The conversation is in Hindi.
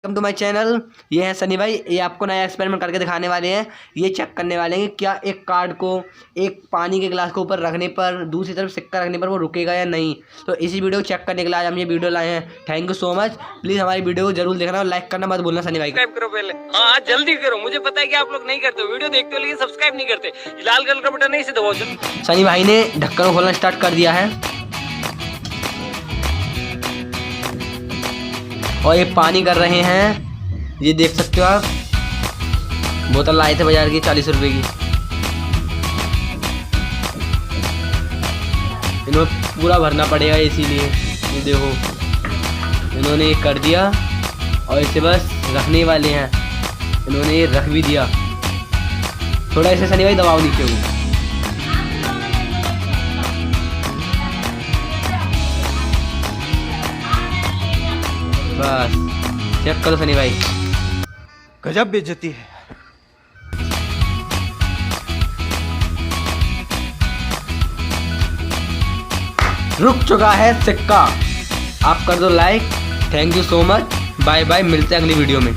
Welcome to my channel. ये है सनी भाई। ये आपको नया एक्सपेरिमेंट करके दिखाने वाले हैं। ये चेक करने वाले हैं कि क्या एक कार्ड को एक पानी के गिलास के ऊपर रखने पर दूसरी तरफ सिक्का रखने पर वो रुकेगा या नहीं। तो इसी वीडियो को चेक करने के लिए आज हम ये वीडियो लाए हैं। Thank you so much. Please हमारी वीडियो को जरूर देखना और लाइक करना मत भूलना। सनी भाई सब्सक्राइब करो पहले। हाँ जल्दी करो, मुझे पता है कि आप लोग नहीं करते हो, वीडियो देखते हो लेकिन सब्सक्राइब नहीं करते। लाल कलर का बटन नहीं से दबाओ। सनी भाई ने ढक्कन खोलना स्टार्ट कर दिया है और ये पानी कर रहे हैं। ये देख सकते हो आप। बोतल लाए थे बाजार की 40 रुपए की। इन्होंने पूरा भरना पड़ेगा इसीलिए। ये देखो इन्होंने ये कर दिया और इसे बस रखने वाले हैं। इन्होंने ये रख भी दिया। थोड़ा इसे सनी भाई दबाव नीचे हो। बस चेक करो सनी भाई। गजब बेइज्जती है। रुक चुका है सिक्का। आप कर दो like. Thank you so much. Bye bye. मिलते हैं अगली वीडियो में।